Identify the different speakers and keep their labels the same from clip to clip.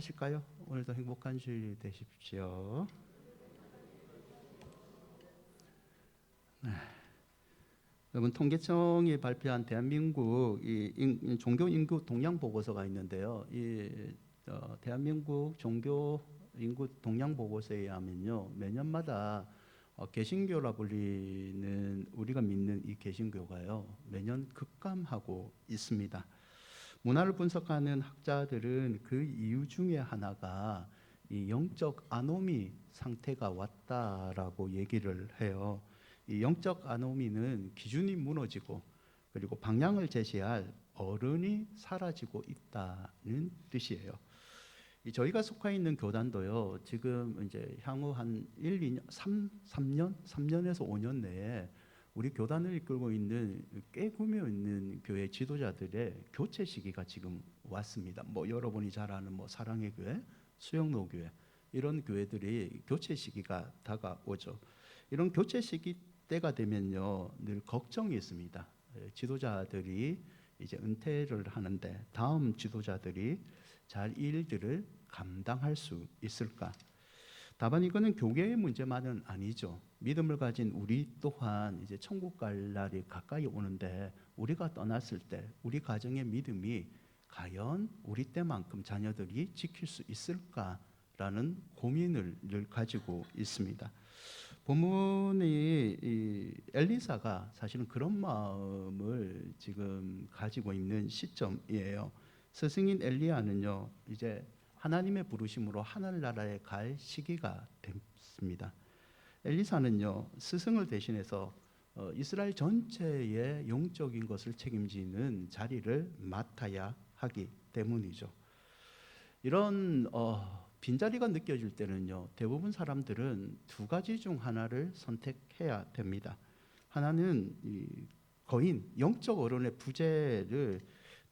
Speaker 1: 하실까요? 오늘도 행복한 주일 되십시오. 여러분, 통계청이 발표한 대한민국 종교 인구 동향 보고서가 있는데요. 대한민국 종교 인구 동향 보고서에 의하면요, 매년마다 개신교라 불리는 우리가 믿는 이 개신교가요, 매년 급감하고 있습니다. 문화를 분석하는 학자들은 그 이유 중에 하나가 이 영적 아노미 상태가 왔다라고 얘기를 해요. 이 영적 아노미는 기준이 무너지고 그리고 방향을 제시할 어른이 사라지고 있다는 뜻이에요. 저희가 속해 있는 교단도요, 지금 이제 향후 한 1, 2년, 3년에서 5년 내에 우리 교단을 이끌고 있는 꽤 구며 있는 교회 지도자들의 교체 시기가 지금 왔습니다. 뭐 여러분이 잘 아는 뭐 사랑의 교회, 수영로 교회, 이런 교회들이 교체 시기가 다가오죠. 이런 교체 시기 때가 되면요, 늘 걱정이 있습니다. 지도자들이 이제 은퇴를 하는데 다음 지도자들이 잘 이 일들을 감당할 수 있을까? 다만 이거는 교계의 문제만은 아니죠. 믿음을 가진 우리 또한 이제 천국 갈 날이 가까이 오는데, 우리가 떠났을 때 우리 가정의 믿음이 과연 우리 때만큼 자녀들이 지킬 수 있을까라는 고민을 늘 가지고 있습니다. 본문이 엘리사가 사실은 그런 마음을 지금 가지고 있는 시점이에요. 스승인 엘리야는요, 이제 하나님의 부르심으로 하늘나라에 갈 시기가 됐습니다. 엘리사는요, 스승을 대신해서 이스라엘 전체의 영적인 것을 책임지는 자리를 맡아야 하기 때문이죠. 이런 빈자리가 느껴질 때는요, 대부분 사람들은 두 가지 중 하나를 선택해야 됩니다. 하나는 이 거인, 영적 어른의 부재를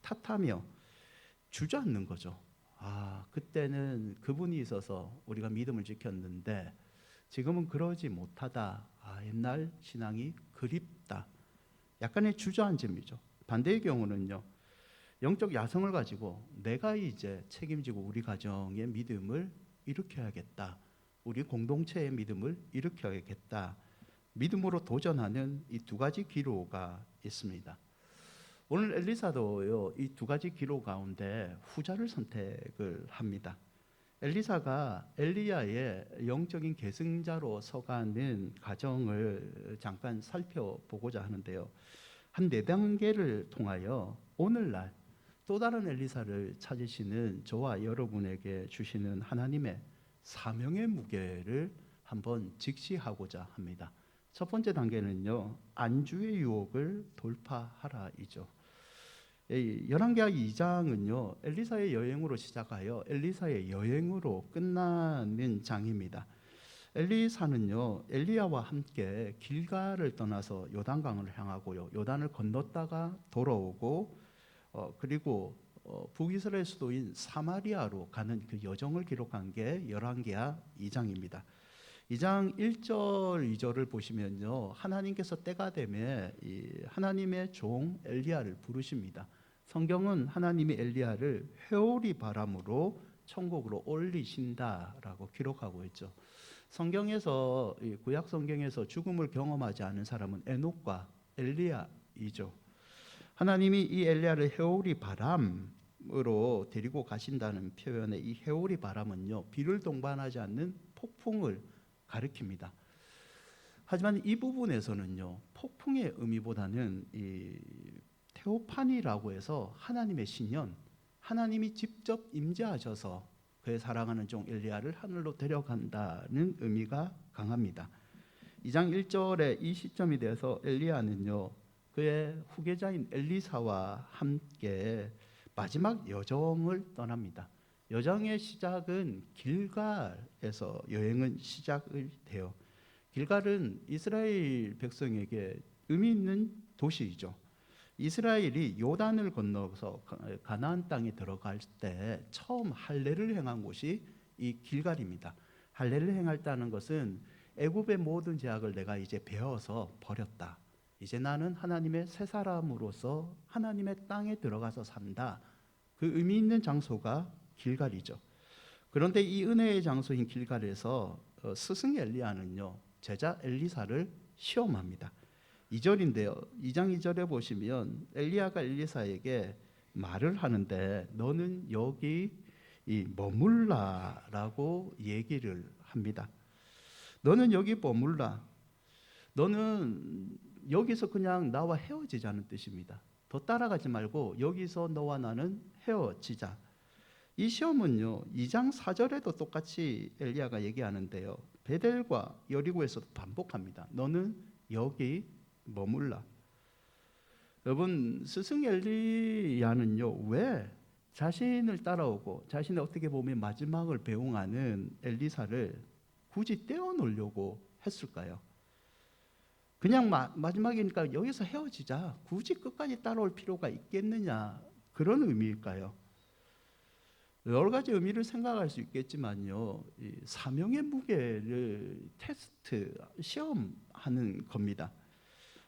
Speaker 1: 탓하며 주저앉는 거죠. 그때는 그분이 있어서 우리가 믿음을 지켰는데 지금은 그러지 못하다. 옛날 신앙이 그립다. 약간의 주저앉음이죠. 반대의 경우는요, 영적 야성을 가지고 내가 이제 책임지고 우리 가정의 믿음을 일으켜야겠다. 우리 공동체의 믿음을 일으켜야겠다. 믿음으로 도전하는 이 두 가지 기로가 있습니다. 오늘 엘리사도요, 이 두 가지 기로 가운데 후자를 선택을 합니다. 엘리사가 엘리야의 영적인 계승자로 서가는 과정을 잠깐 살펴보고자 하는데요, 한 4단계를 통하여 오늘날 또 다른 엘리사를 찾으시는 저와 여러분에게 주시는 하나님의 사명의 무게를 한번 직시하고자 합니다. 첫 번째 단계는요, 안주의 유혹을 돌파하라이죠. 열왕기하 2장은요, 엘리사의 여행으로 시작하여 엘리사의 여행으로 끝나는 장입니다. 엘리사는요, 엘리야와 함께 길갈을 떠나서 요단강을 향하고요, 요단을 건넜다가 돌아오고 그리고 북이스라엘 수도인 사마리아로 가는 그 여정을 기록한 게 열왕기하 2장입니다. 2장 1절 2절을 보시면요, 하나님께서 때가 되면 하나님의 종 엘리야를 부르십니다. 성경은 하나님이 엘리야를 회오리 바람으로 천국으로 올리신다라고 기록하고 있죠. 성경에서, 구약 성경에서 죽음을 경험하지 않은 사람은 에녹과 엘리야이죠. 하나님이 이 엘리야를 회오리 바람으로 데리고 가신다는 표현의 이 회오리 바람은요, 비를 동반하지 않는 폭풍을 가리킵니다. 하지만 이 부분에서는요, 폭풍의 의미보다는 이 테오파니라고 해서 하나님의 신년, 하나님이 직접 임재하셔서 그의 사랑하는 종 엘리야를 하늘로 데려간다는 의미가 강합니다. 2장 1절에 이 시점이 돼서 엘리야는요, 그의 후계자인 엘리사와 함께 마지막 여정을 떠납니다. 여정의 시작은 길갈에서 여행은 시작을 돼요. 길갈은 이스라엘 백성에게 의미 있는 도시이죠. 이스라엘이 요단을 건너서 가나안 땅에 들어갈 때 처음 할례를 행한 곳이 이 길갈입니다. 할례를 행했다는 것은 애굽의 모든 죄악을 내가 이제 배워서 버렸다. 이제 나는 하나님의 새 사람으로서 하나님의 땅에 들어가서 산다. 그 의미 있는 장소가 길갈이죠. 그런데 이 은혜의 장소인 길갈에서 스승 엘리야는요 제자 엘리사를 시험합니다. 2절인데요. 2장 2절에 보시면 엘리야가 엘리사에게 말을 하는데 너는 여기 머물라라고 얘기를 합니다. 너는 여기 머물라. 너는 여기서 그냥 나와 헤어지자는 뜻입니다. 더 따라가지 말고 여기서 너와 나는 헤어지자. 이 시험은요 2장 4절에도 똑같이 엘리야가 얘기하는데요 베델과 여리고에서도 반복합니다. 너는 여기 머물라. 여러분 스승 엘리야는요 왜 자신을 따라오고 자신의 어떻게 보면 마지막을 배웅하는 엘리사를 굳이 떼어놓으려고 했을까요? 그냥 마지막이니까 여기서 헤어지자, 굳이 끝까지 따라올 필요가 있겠느냐, 그런 의미일까요? 여러 가지 의미를 생각할 수 있겠지만요 이 사명의 무게를 테스트, 시험하는 겁니다.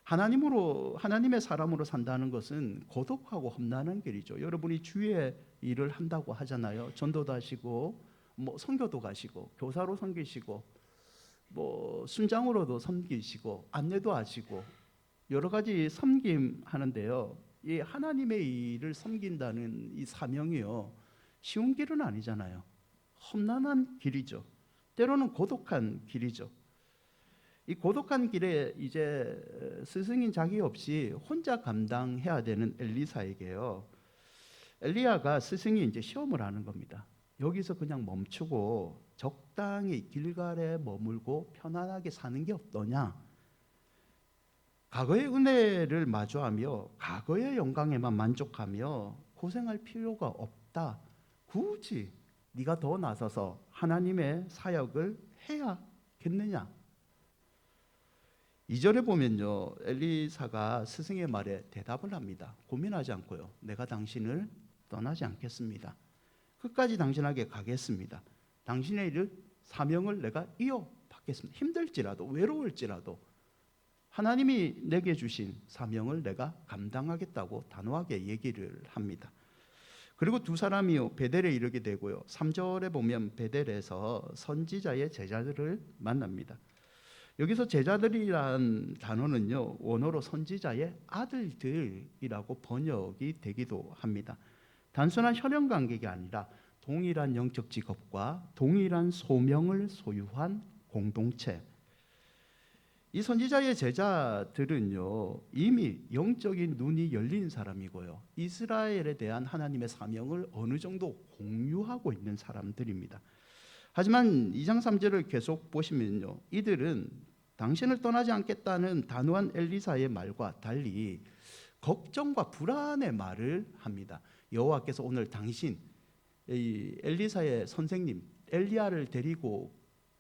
Speaker 1: 하나님의 사람으로 산다는 것은 고독하고 험난한 길이죠. 여러분이 주의 일을 한다고 하잖아요. 전도도 하시고 선교도 가시고 교사로 섬기시고 순장으로도 섬기시고 안내도 하시고 여러 가지 섬김 하는데요. 이 하나님의 일을 섬긴다는 이 사명이요 쉬운 길은 아니잖아요. 험난한 길이죠. 때로는 고독한 길이죠. 이 고독한 길에 이제 스승인 자기 없이 혼자 감당해야 되는 엘리사에게요. 엘리야가 스승이 이제 시험을 하는 겁니다. 여기서 그냥 멈추고 적당히 길갈에 머물고 편안하게 사는 게 어떠냐? 과거의 은혜를 마주하며 과거의 영광에만 만족하며 고생할 필요가 없다. 굳이 네가 더 나서서 하나님의 사역을 해야겠느냐? 2절에 보면요 엘리사가 스승의 말에 대답을 합니다. 고민하지 않고요 내가 당신을 떠나지 않겠습니다. 끝까지 당신에게 가겠습니다. 당신의 일을 사명을 내가 이어받겠습니다. 힘들지라도 외로울지라도 하나님이 내게 주신 사명을 내가 감당하겠다고 단호하게 얘기를 합니다. 그리고 두 사람이 베델에 이르게 되고요 3절에 보면 베델에서 선지자의 제자들을 만납니다. 여기서 제자들이란 단어는요 원어로 선지자의 아들들이라고 번역이 되기도 합니다. 단순한 혈연 관계가 아니라 동일한 영적 직업과 동일한 소명을 소유한 공동체. 이 선지자의 제자들은요 이미 영적인 눈이 열린 사람이고요 이스라엘에 대한 하나님의 사명을 어느 정도 공유하고 있는 사람들입니다. 하지만 2장 3절을 계속 보시면요 이들은 당신을 떠나지 않겠다는 단호한 엘리사의 말과 달리 걱정과 불안의 말을 합니다. 여호와께서 오늘 당신 엘리사의 선생님 엘리야를 데리고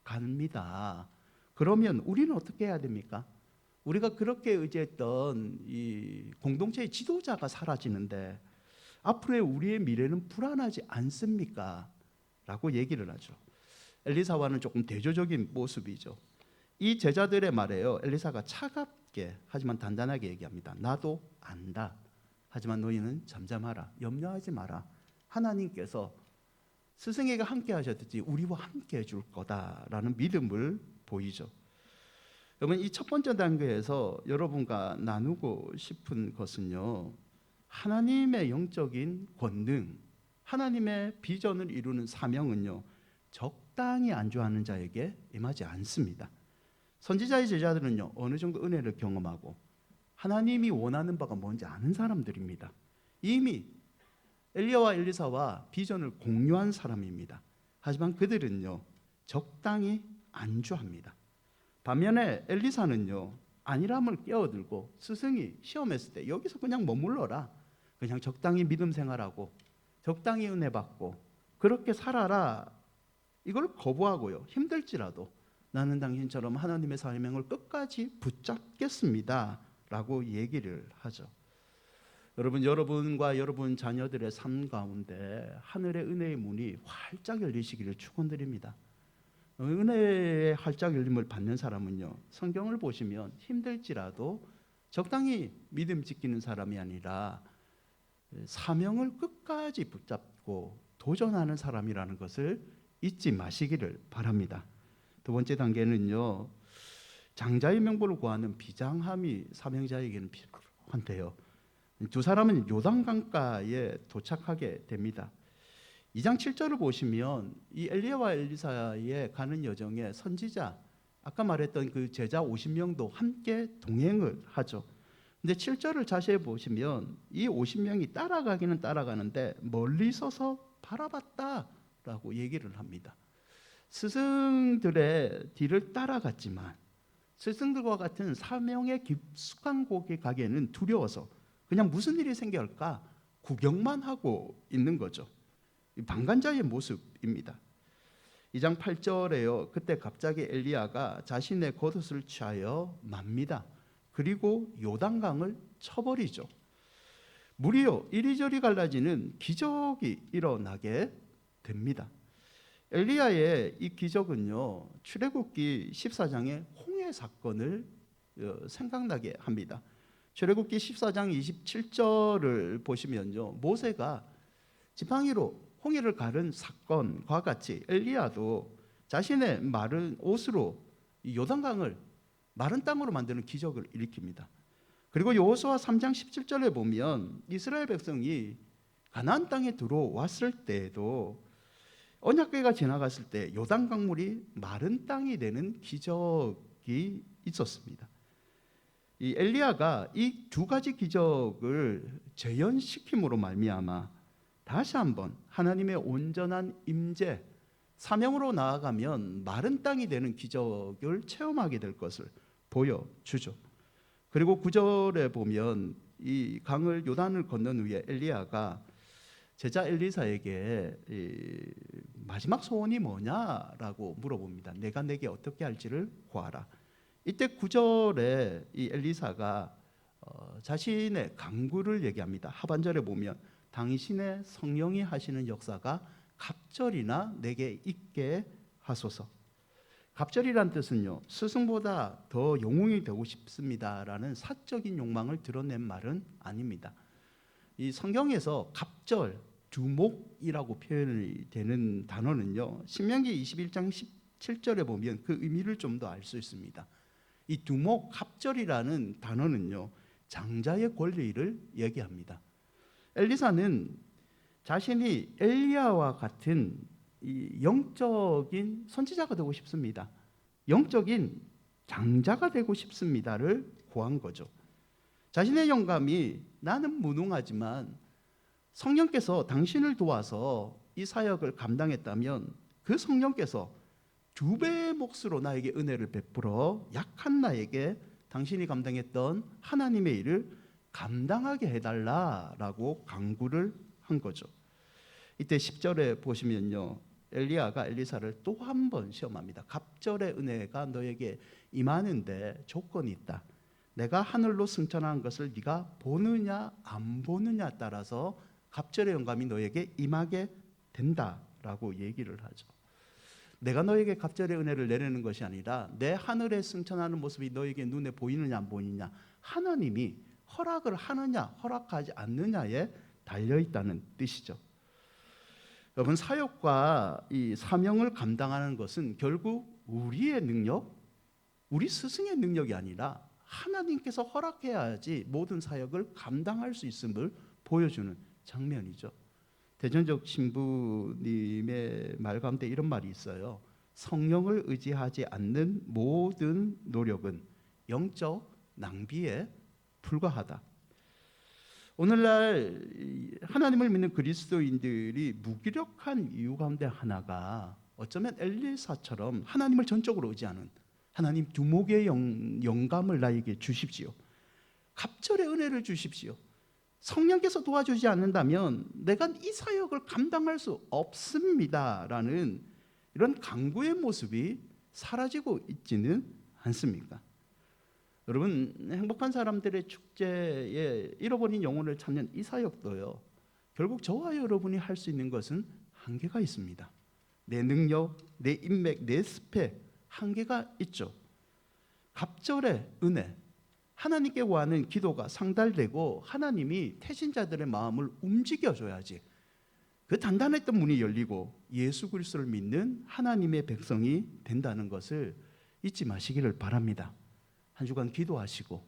Speaker 1: 갑니다. 그러면 우리는 어떻게 해야 됩니까? 우리가 그렇게 의지했던 이 공동체의 지도자가 사라지는데 앞으로의 우리의 미래는 불안하지 않습니까? 라고 얘기를 하죠. 엘리사와는 조금 대조적인 모습이죠. 이 제자들의 말에요 엘리사가 차갑게 하지만 단단하게 얘기합니다. 나도 안다. 하지만 너희는 잠잠하라. 염려하지 마라. 하나님께서 스승에게 함께 하셨듯이 우리와 함께 해줄 거다라는 믿음을 보이죠. 여러분 이 첫 번째 단계에서 여러분과 나누고 싶은 것은요 하나님의 영적인 권능, 하나님의 비전을 이루는 사명은요 적당히 안주하는 자에게 임하지 않습니다. 선지자의 제자들은요 어느 정도 은혜를 경험하고 하나님이 원하는 바가 뭔지 아는 사람들입니다. 이미 엘리야와 엘리사와 비전을 공유한 사람입니다. 하지만 그들은요 적당히 안주합니다. 반면에 엘리사는요 안일함을 끼어들고 스승이 시험했을 때 여기서 그냥 머물러라, 그냥 적당히 믿음 생활하고 적당히 은혜 받고 그렇게 살아라, 이걸 거부하고요 힘들지라도 나는 당신처럼 하나님의 사명을 끝까지 붙잡겠습니다 라고 얘기를 하죠. 여러분과 여러분 자녀들의 삶 가운데 하늘의 은혜의 문이 활짝 열리시기를 축원드립니다. 은혜의 활짝 열림을 받는 사람은요 성경을 보시면 힘들지라도 적당히 믿음 지키는 사람이 아니라 사명을 끝까지 붙잡고 도전하는 사람이라는 것을 잊지 마시기를 바랍니다. 두 번째 단계는요, 장자의 명복을 구하는 비장함이 사명자에게는 필요한데요. 두 사람은 요단강가에 도착하게 됩니다. 2장 7절을 보시면 이 엘리야와 엘리사의 가는 여정에 선지자, 아까 말했던 그 제자 50명도 함께 동행을 하죠. 근데 7절을 자세히 보시면 이 50명이 따라가기는 따라가는데 멀리 서서 바라봤다라고 얘기를 합니다. 스승들의 뒤를 따라갔지만 스승들과 같은 사명의 깊숙한 곳에 가기에는 두려워서 그냥 무슨 일이 생길까 구경만 하고 있는 거죠. 방관자의 모습입니다. 2장 8절에요. 그때 갑자기 엘리야가 자신의 겉옷을 취하여 맙니다. 그리고 요단강을 쳐버리죠. 물이요 이리저리 갈라지는 기적이 일어나게 됩니다. 엘리야의 이 기적은요 출애굽기 14장의 홍해 사건을 생각나게 합니다. 출애굽기 14장 27절을 보시면요 모세가 지팡이로 홍해를 가른 사건과 같이 엘리야도 자신의 마른 옷으로 이 요단강을 마른 땅으로 만드는 기적을 일으킵니다. 그리고 여호수아 3장 17절에 보면 이스라엘 백성이 가나안 땅에 들어왔을 때에도 언약궤가 지나갔을 때 요단 강물이 마른 땅이 되는 기적이 있었습니다. 이 엘리야가 이 두 가지 기적을 재현시킴으로 말미암아 다시 한번 하나님의 온전한 임재, 사명으로 나아가면 마른 땅이 되는 기적을 체험하게 될 것을 보여주죠. 그리고 9절에 보면 이 강을 요단을 건넌 후에 엘리야가 제자 엘리사에게 마지막 소원이 뭐냐라고 물어봅니다. 내가 내게 어떻게 할지를 구하라. 이때 9절에 이 엘리사가 자신의 간구를 얘기합니다. 하반절에 보면 당신의 성령이 하시는 역사가 갑절이나 내게 있게 하소서. 갑절이란 뜻은요 스승보다 더 영웅이 되고 싶습니다라는 사적인 욕망을 드러낸 말은 아닙니다. 이 성경에서 갑절, 두목이라고 표현이 되는 단어는요 신명기 21장 17절에 보면 그 의미를 좀 더 알 수 있습니다. 이 두목, 갑절이라는 단어는요 장자의 권리를 얘기합니다. 엘리사는 자신이 엘리야와 같은 이 영적인 선지자가 되고 싶습니다. 영적인 장자가 되고 싶습니다를 구한 거죠. 자신의 영감이 나는 무능하지만 성령께서 당신을 도와서 이 사역을 감당했다면 그 성령께서 2배의 몫으로 나에게 은혜를 베풀어 약한 나에게 당신이 감당했던 하나님의 일을 감당하게 해달라라고 간구를 한 거죠. 이때 10절에 보시면요 엘리야가 엘리사를 또 한 번 시험합니다. 갑절의 은혜가 너에게 임하는데 조건이 있다. 내가 하늘로 승천한 것을 네가 보느냐 안 보느냐 따라서 갑절의 영감이 너에게 임하게 된다라고 얘기를 하죠. 내가 너에게 갑절의 은혜를 내리는 것이 아니라 내 하늘에 승천하는 모습이 너에게 눈에 보이느냐 안 보이느냐 하나님이 허락을 하느냐 허락하지 않느냐에 달려있다는 뜻이죠. 여러분 사역과 이 사명을 감당하는 것은 결국 우리의 능력, 우리 스승의 능력이 아니라 하나님께서 허락해야지 모든 사역을 감당할 수 있음을 보여주는 장면이죠. 대전적 신부님의 말 가운데 이런 말이 있어요. 성령을 의지하지 않는 모든 노력은 영적 낭비에 불과하다. 오늘날 하나님을 믿는 그리스도인들이 무기력한 이유 가운데 하나가 어쩌면 엘리사처럼 하나님을 전적으로 의지하는 하나님 두목의 영감을 나에게 주십시오. 갑절의 은혜를 주십시오. 성령께서 도와주지 않는다면 내가 이 사역을 감당할 수 없습니다라는 이런 간구의 모습이 사라지고 있지는 않습니까? 여러분 행복한 사람들의 축제에 잃어버린 영혼을 찾는 이 사역도요 결국 저와 여러분이 할 수 있는 것은 한계가 있습니다. 내 능력, 내 인맥, 내 스펙 한계가 있죠. 갑절의 은혜, 하나님께 구하는 기도가 상달되고 하나님이 태신자들의 마음을 움직여줘야지 그 단단했던 문이 열리고 예수 그리스도를 믿는 하나님의 백성이 된다는 것을 잊지 마시기를 바랍니다. 한 주간 기도하시고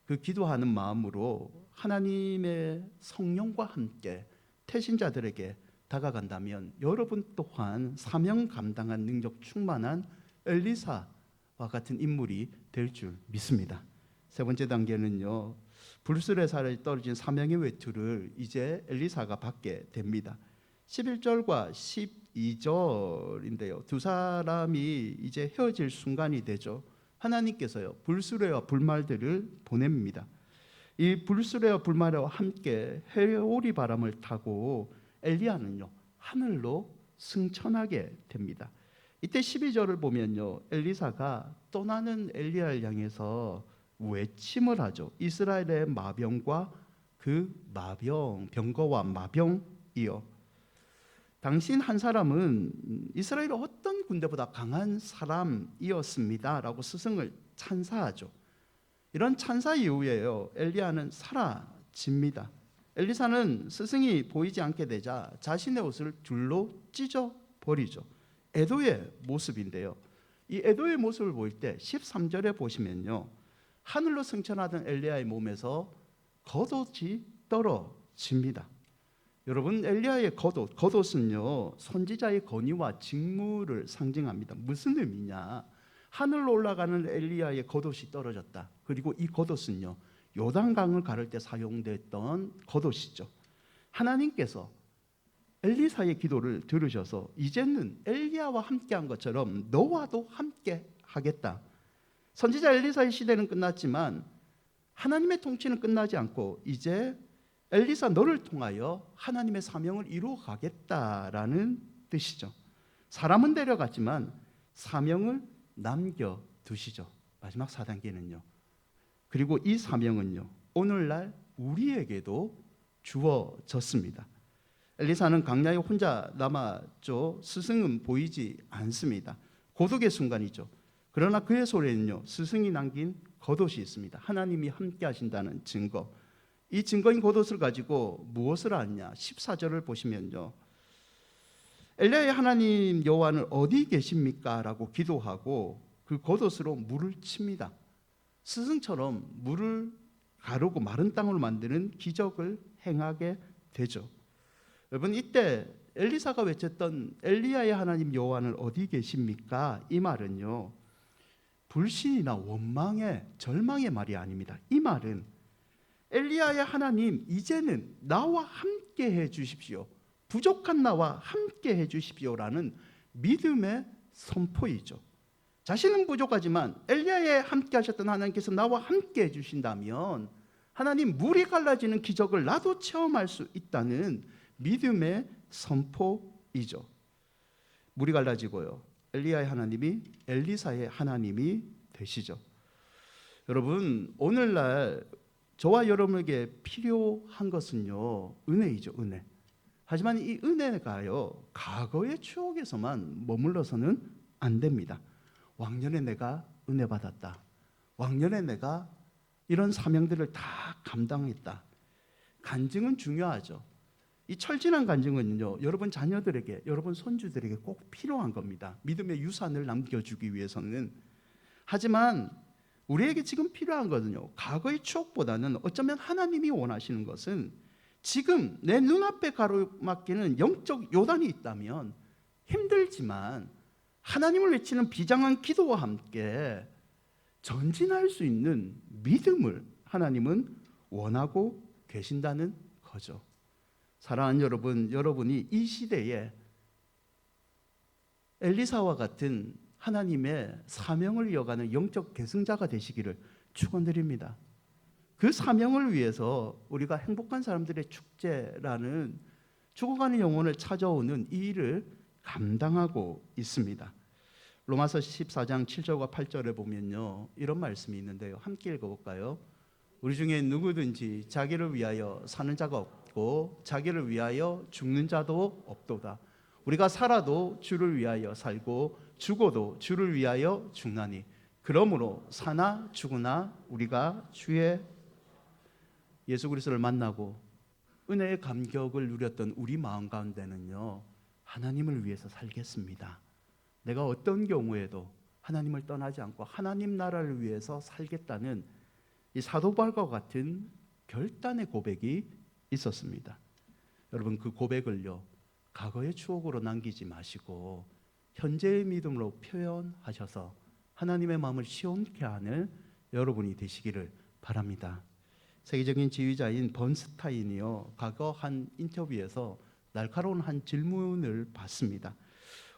Speaker 1: 그 기도하는 마음으로 하나님의 성령과 함께 태신자들에게 다가간다면 여러분 또한 사명 감당한 능력 충만한 엘리사와 같은 인물이 될 줄 믿습니다. 세 번째 단계는요, 불수레살에 떨어진 사명의 외투를 이제 엘리사가 받게 됩니다. 11절과 12절인데요. 두 사람이 이제 헤어질 순간이 되죠. 하나님께서요, 불수레와 불말들을 보냅니다. 이 불수레와 불말과 함께 해오리 바람을 타고 엘리야는요, 하늘로 승천하게 됩니다. 이때 12절을 보면요, 엘리사가 떠나는 엘리야를 향해서 외침을 하죠. 이스라엘의 마병과 그 병거와 마병이요, 당신 한 사람은 이스라엘의 어떤 군대보다 강한 사람이었습니다 라고 스승을 찬사하죠. 이런 찬사 이후에요, 엘리야는 사라집니다. 엘리사는 스승이 보이지 않게 되자 자신의 옷을 줄로 찢어 버리죠. 애도의 모습인데요, 이 애도의 모습을 보일 때 13절에 보시면요, 하늘로 승천하던 엘리야의 몸에서 겉옷이 떨어집니다. 여러분, 엘리야의 겉옷은요, 선지자의 권위와 직무를 상징합니다. 무슨 의미냐? 하늘로 올라가는 엘리야의 겉옷이 떨어졌다. 그리고 이 겉옷은요, 요단강을 가를 때 사용됐던 겉옷이죠. 하나님께서 엘리사의 기도를 들으셔서 이제는 엘리야와 함께한 것처럼 너와도 함께 하겠다. 선지자 엘리사의 시대는 끝났지만 하나님의 통치는 끝나지 않고 이제 엘리사 너를 통하여 하나님의 사명을 이루어 가겠다라는 뜻이죠. 사람은 데려갔지만 사명을 남겨두시죠. 마지막 4단계는요, 그리고 이 사명은요, 오늘날 우리에게도 주어졌습니다. 엘리사는 광야에 혼자 남았죠. 스승은 보이지 않습니다. 고독의 순간이죠. 그러나 그의 손에는요, 스승이 남긴 겉옷이 있습니다. 하나님이 함께 하신다는 증거. 이 증거인 겉옷을 가지고 무엇을 하느냐? 14절을 보시면요, 엘리야의 하나님 여호와는 어디 계십니까? 라고 기도하고 그 겉옷으로 물을 칩니다. 스승처럼 물을 가르고 마른 땅으로 만드는 기적을 행하게 되죠. 여러분, 이때 엘리사가 외쳤던 엘리야의 하나님 여호와는 어디 계십니까? 이 말은요, 불신이나 원망의 절망의 말이 아닙니다. 이 말은 엘리야의 하나님, 이제는 나와 함께 해 주십시오. 부족한 나와 함께 해 주십시오라는 믿음의 선포이죠. 자신은 부족하지만 엘리야에 함께 하셨던 하나님께서 나와 함께 해 주신다면 하나님, 물이 갈라지는 기적을 나도 체험할 수 있다는 믿음의 선포이죠. 물이 갈라지고요, 엘리야의 하나님이 엘리사의 하나님이 되시죠. 여러분, 오늘날 저와 여러분에게 필요한 것은요, 은혜이죠, 은혜. 하지만 이 은혜가요, 과거의 추억에서만 머물러서는 안 됩니다. 왕년에 내가 은혜 받았다. 왕년에 내가 이런 사명들을 다 감당했다. 간증은 중요하죠. 이 철진한 간증은요, 여러분 자녀들에게, 여러분 손주들에게 꼭 필요한 겁니다. 믿음의 유산을 남겨주기 위해서는. 하지만 우리에게 지금 필요한 것은요, 과거의 추억보다는 어쩌면 하나님이 원하시는 것은 지금 내 눈앞에 가로막히는 영적 요단이 있다면 힘들지만 하나님을 외치는 비장한 기도와 함께 전진할 수 있는 믿음을 하나님은 원하고 계신다는 거죠. 사랑하는 여러분, 여러분이 이 시대에 엘리사와 같은 하나님의 사명을 이어가는 영적 계승자가 되시기를 축원드립니다. 그 사명을 위해서 우리가 행복한 사람들의 축제라는 죽어가는 영혼을 찾아오는 이 일을 감당하고 있습니다. 로마서 14장 7절과 8절에 보면요, 이런 말씀이 있는데요, 함께 읽어볼까요? 우리 중에 누구든지 자기를 위하여 사는 자가 없고 자기를 위하여 죽는 자도 없도다. 우리가 살아도 주를 위하여 살고 죽어도 주를 위하여 죽나니 그러므로 사나 죽으나 우리가 주의 예수 그리스도를 만나고 은혜의 감격을 누렸던 우리 마음 가운데는요, 하나님을 위해서 살겠습니다. 내가 어떤 경우에도 하나님을 떠나지 않고 하나님 나라를 위해서 살겠다는 이 사도 바울과 같은 결단의 고백이 있었습니다. 여러분, 그 고백을요, 과거의 추억으로 남기지 마시고 현재의 믿음으로 표현하셔서 하나님의 마음을 시원케 하는 여러분이 되시기를 바랍니다. 세계적인 지휘자인 번스타인이요, 과거 한 인터뷰에서 날카로운 한 질문을 받습니다.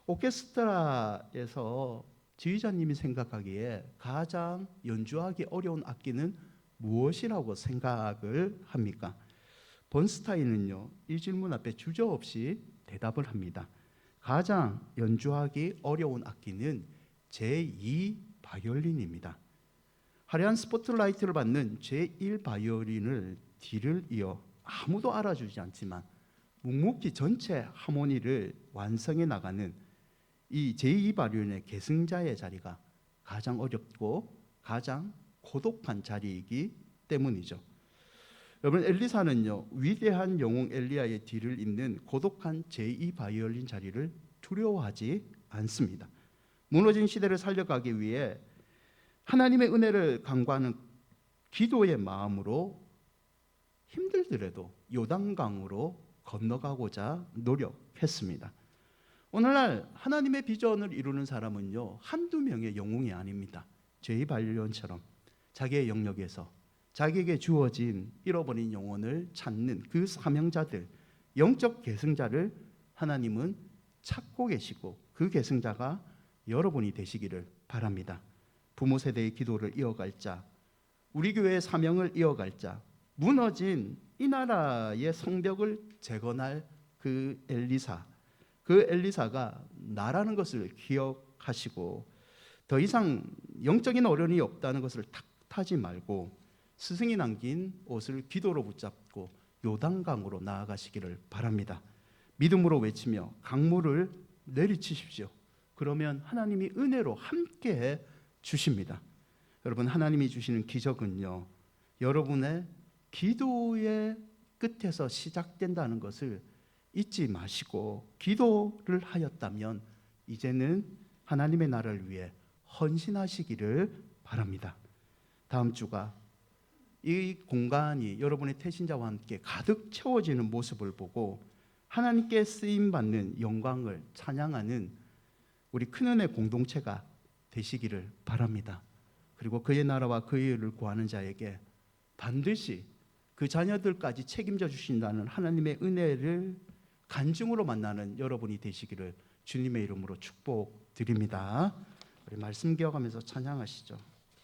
Speaker 1: 오케스트라에서 지휘자님이 생각하기에 가장 연주하기 어려운 악기는 무엇이라고 생각을 합니까? 번스타인은요, 이 질문 앞에 주저없이 대답을 합니다. 가장 연주하기 어려운 악기는 제2 바이올린입니다. 화려한 스포트라이트를 받는 제1 바이올린을 뒤를 이어 아무도 알아주지 않지만 묵묵히 전체 하모니를 완성해 나가는 이 제2 바이올린의 계승자의 자리가 가장 어렵고 가장 고독한 자리이기 때문이죠. 여러분, 엘리사는요, 위대한 영웅 엘리야의 뒤를 잇는 고독한 제2 바이올린 자리를 두려워하지 않습니다. 무너진 시대를 살려가기 위해 하나님의 은혜를 간구하는 기도의 마음으로 힘들더라도 요단강으로 건너가고자 노력했습니다. 오늘날 하나님의 비전을 이루는 사람은요, 한두 명의 영웅이 아닙니다. 제2 바이올린처럼 자기의 영역에서 자기에게 주어진 잃어버린 영혼을 찾는 그 사명자들, 영적 계승자를 하나님은 찾고 계시고 그 계승자가 여러분이 되시기를 바랍니다. 부모 세대의 기도를 이어갈 자, 우리 교회의 사명을 이어갈 자, 무너진 이 나라의 성벽을 재건할 그 엘리사가 나라는 것을 기억하시고 더 이상 영적인 어려움이 없다는 것을 탓하지 말고 스승이 남긴 옷을 기도로 붙잡고 요단강으로 나아가시기를 바랍니다. 믿음으로 외치며 강물을 내리치십시오. 그러면 하나님이 은혜로 함께 주십니다. 여러분, 하나님이 주시는 기적은요, 여러분의 기도의 끝에서 시작된다는 것을 잊지 마시고 기도를 하였다면 이제는 하나님의 나라를 위해 헌신하시기를 바랍니다. 다음 주가 이 공간이 여러분의 태신자와 함께 가득 채워지는 모습을 보고 하나님께 쓰임받는 영광을 찬양하는 우리 큰은혜 공동체가 되시기를 바랍니다. 그리고 그의 나라와 그의 의를 구하는 자에게 반드시 그 자녀들까지 책임져 주신다는 하나님의 은혜를 간증으로 만나는 여러분이 되시기를 주님의 이름으로 축복드립니다. 우리 말씀 기억하면서 찬양하시죠.